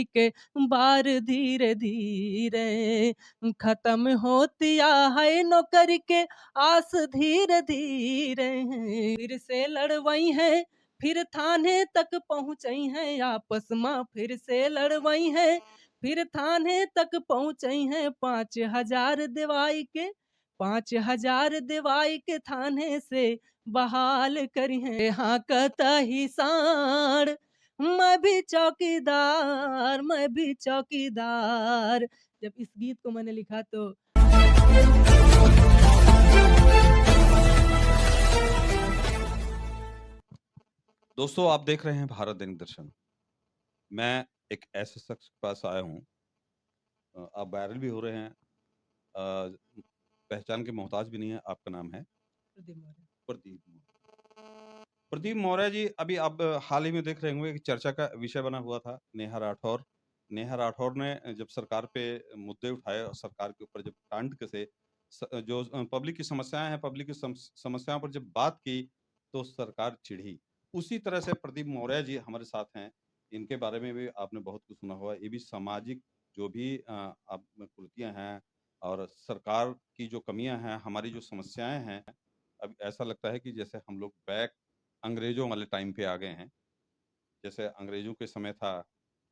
के बार धीरे धीरे खत्म होतिया है नौकरी के आस धीरे धीरे फिर से लड़वई है फिर थाने तक पहुँचई है आपस में फिर से लड़वई है फिर थाने तक पहुँचई है 5,000 दिवाई के 5,000 दिवाई के थाने से बहाल करी है हाँ कहता ही साण मैं भी चौकीदार। जब इस गीत को मैंने लिखा तो दोस्तों, आप देख रहे हैं भारत दैनिक दर्शन। मैं एक ऐसे शख्स के पास आया हूँ, आप वायरल भी हो रहे हैं, पहचान के मोहताज भी नहीं है। आपका नाम है? प्रदीप मौर्य। प्रदीप मौर्य जी, अभी आप हाल ही में देख रहे होंगे कि चर्चा का विषय बना हुआ था नेहा राठौर। नेहा राठौर ने जब सरकार पे मुद्दे उठाए और सरकार के ऊपर जब कांड कसे, जो पब्लिक की समस्याएं हैं, पब्लिक की समस्याओं पर जब बात की तो सरकार चिढ़ी। उसी तरह से प्रदीप मौर्य जी हमारे साथ हैं। इनके बारे में भी आपने बहुत कुछ सुना हुआ है। ये भी सामाजिक जो भी आप कुरीतियां हैं और सरकार की जो कमियां हैं, हमारी जो समस्याएं हैं, अब ऐसा लगता है कि जैसे हम लोग बैक अंग्रेजों वाले टाइम पे आ गए हैं। जैसे अंग्रेजों के समय था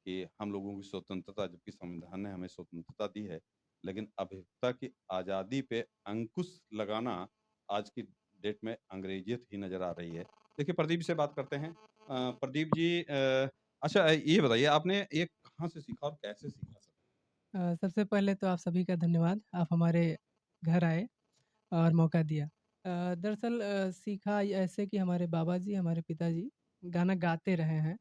कि हम लोगों की स्वतंत्रता, जबकि संविधान ने हमें स्वतंत्रता दी है, लेकिन अभिव्यक्ता की आज़ादी पे अंकुश लगाना आज की डेट में अंग्रेजियत ही नजर आ रही है। देखिए, प्रदीप से बात करते हैं। प्रदीप जी, अच्छा ये बताइए, आपने ये कहाँ से सीखा और कैसे सीखा सर? सबसे पहले तो आप सभी का धन्यवाद। आप हमारे घर आए और मौका दिया। दरअसल सीखा ऐसे कि हमारे बाबा जी, हमारे पिताजी गाना गाते रहे हैं,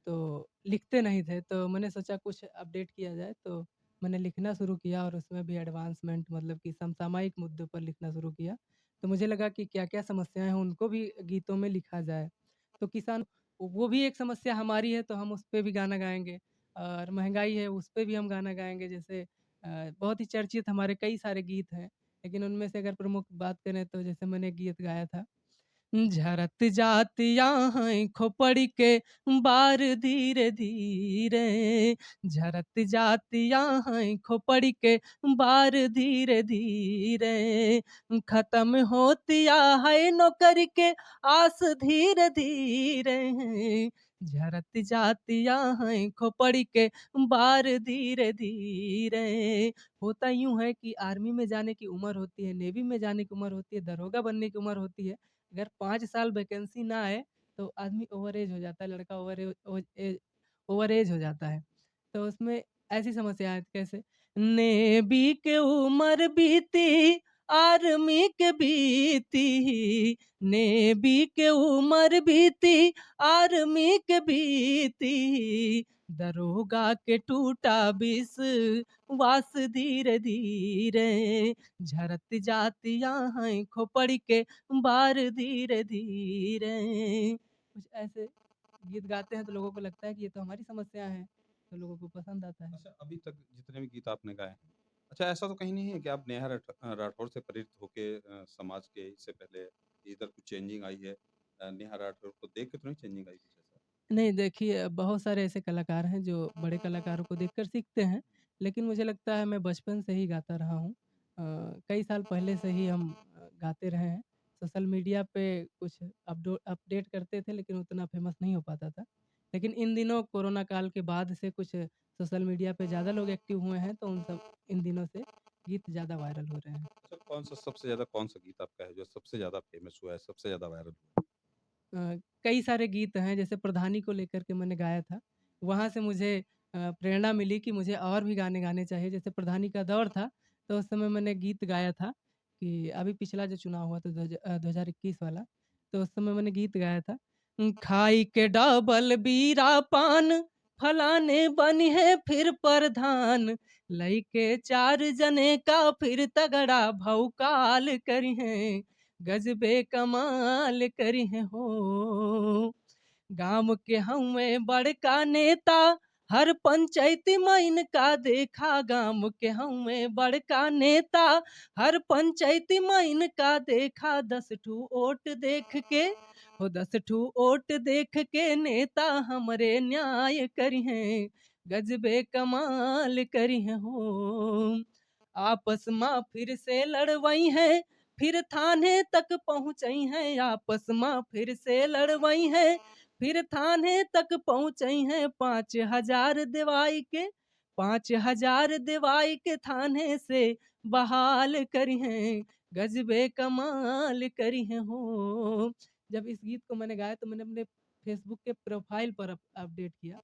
तो लिखते नहीं थे, तो मैंने सोचा कुछ अपडेट किया जाए, तो मैंने लिखना शुरू किया और उसमें भी एडवांसमेंट मतलब कि समसामयिक मुद्दों पर लिखना शुरू किया। तो मुझे लगा कि क्या-क्या समस्याएँ हैं, उनको भी गीतों में लिखा जाए। तो किसान वो भी एक समस्या हमारी है, तो हम उस पे भी गाना गाएँगे और महँगाई है, उस पे भी हम गाना गाएँगे। जैसे बहुत ही चर्चित हमारे कई सारे गीत हैं, लेकिन उनमें से अगर प्रमुख बात करें तो जैसे मैंने एक गीत गाया था, झरत जातिया हैं खोपड़ी के बार धीरे धीरे झरत जातिया हैं खोपड़ी के बार धीरे धीरे खत्म होतिया है नौकरी के आस धीरे धीरे झरत जातिया हैं खोपड़ी के बार धीरे धीरे होता यूं है कि आर्मी में जाने की उम्र होती है, नेवी में जाने की उम्र होती है, दरोगा बनने की उम्र होती है। अगर 5 साल वैकेंसी ना आए, तो आदमी ओवर एज हो जाता है, लड़का ओवर एज हो जाता है। तो उसमें ऐसी समस्या है कैसे? नेवी के उम्र बीती, आर्मी के बीती, नेवी के उम्र बीती, आर्मी के बीती, दरोगा के टूटा विश्वास धीरे धीरे झरत जातिया हैं खोपड़ी के बार धीरे धीरे कुछ ऐसे गीत गाते हैं तो लोगों को लगता है कि ये तो हमारी समस्या है, तो लोगों को पसंद आता है। अच्छा, अभी तक जितने भी गीत आपने गाए हैं, अच्छा ऐसा तो कहीं नहीं है कि आप नेहा राठौर से प्रेरित होके समाज के इससे पहले इधर कुछ चेंजिंग आई है? नेहा राठौर को देख के तो नहीं चेंजिंग आई कुछ ऐसा? नहीं देखिए, बहुत सारे ऐसे कलाकार हैं जो बड़े कलाकारों को देखकर सीखते हैं, लेकिन मुझे लगता है मैं बचपन से ही गाता रहा हूँ। कई साल पहले से ही हम गाते रहे हैं। सोशल मीडिया पे कुछ अपडेट करते थे लेकिन उतना फ़ेमस नहीं हो पाता था। लेकिन इन दिनों कोरोना काल के बाद से कुछ सोशल मीडिया पे ज़्यादा लोग एक्टिव हुए हैं, तो उन सब इन दिनों से गीत ज़्यादा वायरल हो रहे हैं। अच्छा, कौन-सा गीत आपका है जो सबसे ज़्यादा फ़ेमस हुआ है, सबसे ज़्यादा वायरल हुआ है? कई सारे गीत हैं जैसे प्रधानी को लेकर के मैंने गाया था। वहाँ से मुझे प्रेरणा मिली कि मुझे और भी गाने गाने चाहिए। जैसे प्रधानी का दौर था, तो उस समय मैंने गीत गाया था कि अभी पिछला जो चुनाव हुआ था 2021 वाला, तो उस समय मैंने गीत गाया था। खाई के डबल बीरा पान, फलाने बनी है फिर प्रधान, लइके 4 जने का फिर तगड़ा भौकाल करी हैं। गजबे कमाल करी हैं हो गांव के हमें बड़का नेता हर पंचायती में इनका देखा गांव के हमें बड़का नेता हर पंचायती में इनका देखा 10 ठू ओट देख के हो 10 ठू ओट देख के नेता हमरे न्याय करी हैं गजबे कमाल करी है हो। आपस में फिर से लड़वई है, फिर थाने तक पहुँचई हैं, आपस में फिर से लड़वई है, फिर थाने तक पहुँचई हैं। 5,000 दिवाई के, 5,000 दिवाई के थाने से बहाल करी हैं, गजबे कमाल करी हैं हो। जब इस गीत को मैंने गाया तो मैंने अपने फेसबुक के प्रोफाइल पर अपडेट किया।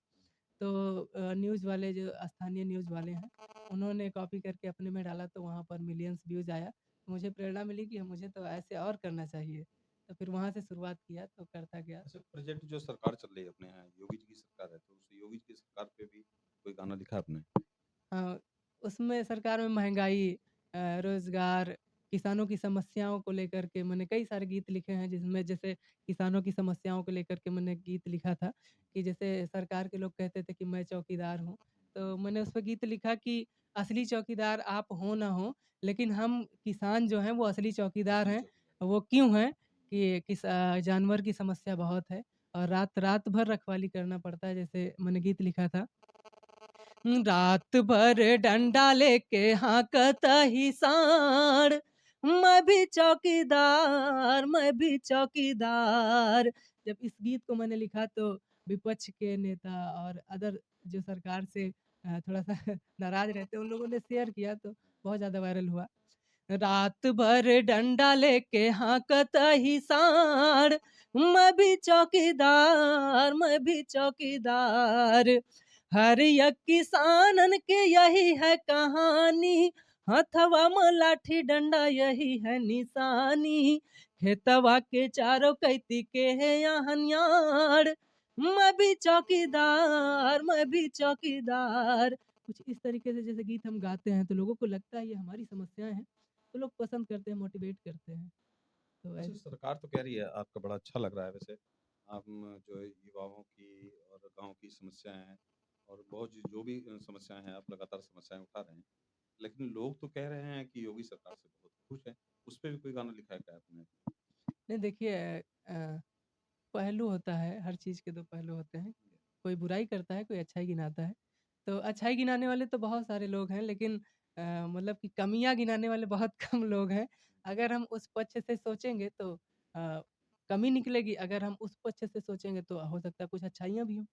तो न्यूज़ वाले जो स्थानीय न्यूज़ वाले हैं, उन्होंने कॉपी करके अपने में डाला तो वहाँ पर मिलियंस व्यूज़ आया। तो मुझे प्रेरणा मिली कि मुझे तो ऐसे और करना चाहिए। तो फिर वहाँ से शुरुआत किया तो करता गया। अच्छा, प्रेज़ेंट जो सरकार चल रही है अपने यहाँ योगी जी की सरकार है, तो उस योगी जी की सरकार पे भी कोई गाना लिखा है आपने? हाँ, उसमें सरकार में महँगाई, रोज़गार, किसानों की समस्याओं को लेकर के मैंने कई सारे गीत लिखे हैं, जिसमें जैसे किसानों की समस्याओं को लेकर के मैंने गीत लिखा था कि जैसे सरकार के लोग कहते थे कि मैं चौकीदार हूँ, तो मैंने उस पे गीत लिखा कि असली चौकीदार आप हो ना हो, लेकिन हम किसान जो हैं वो असली चौकीदार असली हैं। चौकीदार। वो क्यों हैं कि जानवर की समस्या बहुत है और रात भर रखवाली करना पड़ता है, जैसे मैंने गीत लिखा था। रात भर डंडा लेके हाँकता ही साँड़, मैं भी चौकीदार, मैं भी चौकीदार। जब इस गीत को मैंने लिखा तो विपक्ष के नेता और अदर जो सरकार से थोड़ा-सा नाराज़ रहते हैं, उन लोगों ने शेयर किया तो बहुत ज़्यादा वायरल हुआ। रात भर डंडा लेके हाँकता ही साँड़, मैं भी चौकीदार, मैं भी चौकीदार। हर एक किसानन के यही है कहानी, हथवा में लाठी डंडा यही है निशानी। खेतवा के चारों कैती के है आहनियार, मैं भी चौकीदार, मैं भी चौकीदार। कुछ इस तरीके से जैसे गीत हम गाते हैं तो लोगों को लगता है ये हमारी समस्याएँ हैं, तो लोग पसंद करते हैं, मोटिवेट करते हैं। तो अच्छा, सरकार तो कह रही है, आपका बड़ा अच्छा लग रहा है वैसे। हम जो है युवाओं की और गाँव की समस्याएँ हैं और बहुत जो भी समस्याएँ हैं, आप लगातार समस्याएँ उठा रहे हैं। लेकिन लोग तो कह रहे हैं कि योगी सरकार से बहुत खुश हैं। उस पे भी कोई गाना लिखा है क्या आपने? नहीं देखिए, पहलू होता है, हर चीज़ के 2 पहलू होते हैं। कोई बुराई करता है, कोई अच्छाई गिनाता है। तो अच्छाई गिनाने वाले तो बहुत सारे लोग हैं, लेकिन मतलब कि कमियाँ गिनाने वाले बहुत कम लोग हैं। अगर हम उस पक्ष से सोचेंगे तो कमी निकलेगी, अगर हम उस पक्ष से सोचेंगे तो हो सकता है कुछ अच्छाइयाँ भी हों।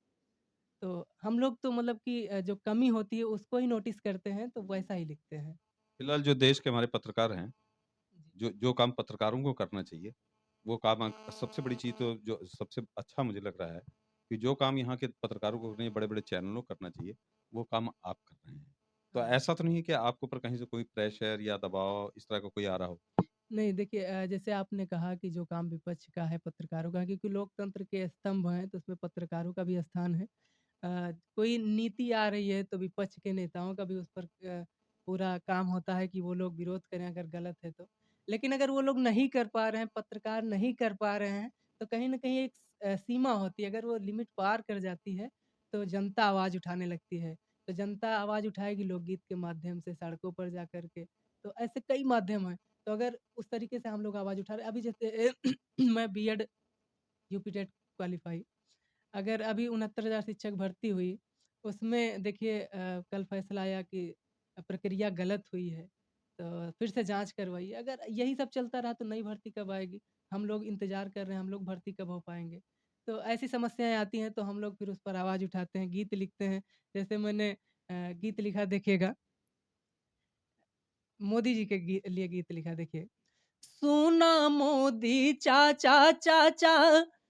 तो हम लोग तो मतलब कि जो कमी होती है उसको ही नोटिस करते हैं, तो वैसा ही लिखते हैं। फिलहाल जो देश के हमारे पत्रकार हैं, जी। जो जो काम पत्रकारों को करना चाहिए, वो काम सबसे बड़ी चीज़ तो जो सबसे अच्छा मुझे लग रहा है कि जो काम यहाँ के पत्रकारों को नहीं, बड़े-बड़े चैनलों को करना चाहिए, वो काम आप कर रहे हैं। तो हाँ। ऐसा तो नहीं है कि आपके ऊपर कहीं से कोई प्रेशर या दबाव इस तरह का कोई आ रहा हो? नहीं देखिए, जैसे आपने कहा कि जो काम विपक्ष का है, पत्रकारों का है, क्योंकि लोकतंत्र के स्तंभ हैं, तो उसमें पत्रकारों का भी स्थान है। कोई नीति आ रही है तो विपक्ष के नेताओं का भी उस पर पूरा काम होता है कि वो लोग विरोध करें अगर गलत है तो। लेकिन अगर वो लोग नहीं कर पा रहे हैं, पत्रकार नहीं कर पा रहे हैं, तो कहीं न कहीं एक सीमा होती है, अगर वो लिमिट पार कर जाती है, तो जनता आवाज़ उठाने लगती है। तो जनता आवाज़ उठाएगी लोकगीत के माध्यम से, सड़कों पर जाकर के, तो ऐसे कई माध्यम हैं। तो अगर उस तरीके से हम लोग आवाज़ उठा रहे हैं, अभी जैसे मैं बीएड यूपी टेट क्वालीफाई, अगर अभी 69,000 शिक्षक भर्ती हुई, उसमें देखिए कल फैसला आया कि प्रक्रिया गलत हुई है, तो फिर से जाँच करवाइए। अगर यही सब चलता रहा तो नई भर्ती कब आएगी? हम लोग इंतज़ार कर रहे हैं, हम लोग भर्ती कब हो पाएँगे? तो ऐसी समस्याएँ आती हैं तो हम लोग फिर उस पर आवाज़ उठाते हैं, गीत लिखते हैं। जैसे मैंने गीत लिखा देखिएगा, मोदी जी के लिए गीत लिखा देखिए। सुना मोदी चाचा चाचा,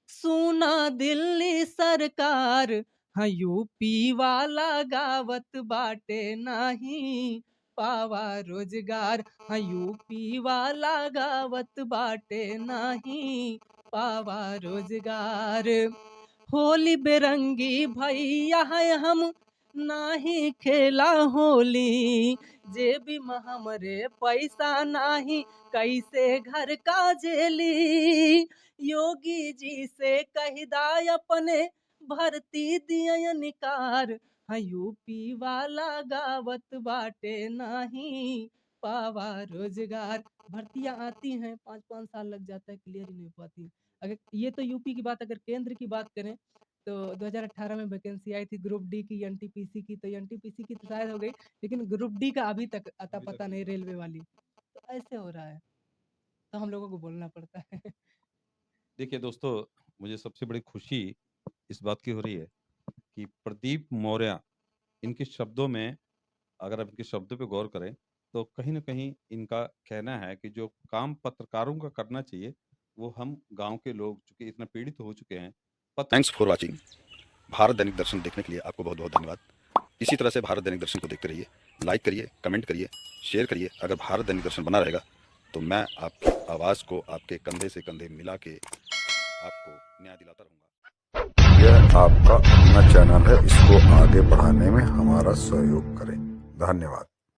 सुना दिल्ली सरकार, हाँ यूपी वाला गावत बाटे नाही पावा रोजगार, हाँ यूपी वाला गावत बाटे नाही पावा रोजगार। होली बेरंगी भैया है हम, नाही खेला होली, जेबी में हमरे पैसा नाही, कैसे घर का झेली। योगी जी से कहिदा अपने भर्ती दिया निकार, हाँ यूपी वाला गावत बाटे नाही पावा रोजगार। भर्तियां आती हैं, 5-5 साल लग जाता है, क्लियर ही नहीं हो पाती। अगर ये तो यूपी की बात, अगर केंद्र की बात करें तो 2018 में वैकेंसी आई थी ग्रुप डी की, एनटीपीसी की, तो एनटीपीसी की तो शायद हो गई, लेकिन ग्रुप डी का अभी तक अता पता नहीं रेलवे वाली। तो ऐसे हो रहा है, तो हम लोगों को बोलना पड़ता है। देखिए दोस्तों, मुझे सबसे बड़ी खुशी इस बात की हो रही है कि प्रदीप मौर्य, इनके शब्दों में, अगर आप इनके शब्दों पे गौर करें, तो कहीं न कहीं इनका कहना है कि जो काम पत्रकारों का करना चाहिए, वो हम गाँव के लोग चूँकि इतना पीड़ित हो चुके हैं। Thanks for watching. भारत दैनिक दर्शन देखने के लिए आपको बहुत बहुत धन्यवाद। इसी तरह से भारत दैनिक दर्शन को देखते रहिए, लाइक करिए, कमेंट करिए, शेयर करिए। अगर भारत दैनिक दर्शन बना रहेगा तो मैं आपकी आवाज़ को आपके कंधे से कंधे मिला के आपको न्याय दिलाता रहूँगा। यह आपका अपना चैनल है, इसको आगे बढ़ाने में हमारा सहयोग करें। धन्यवाद।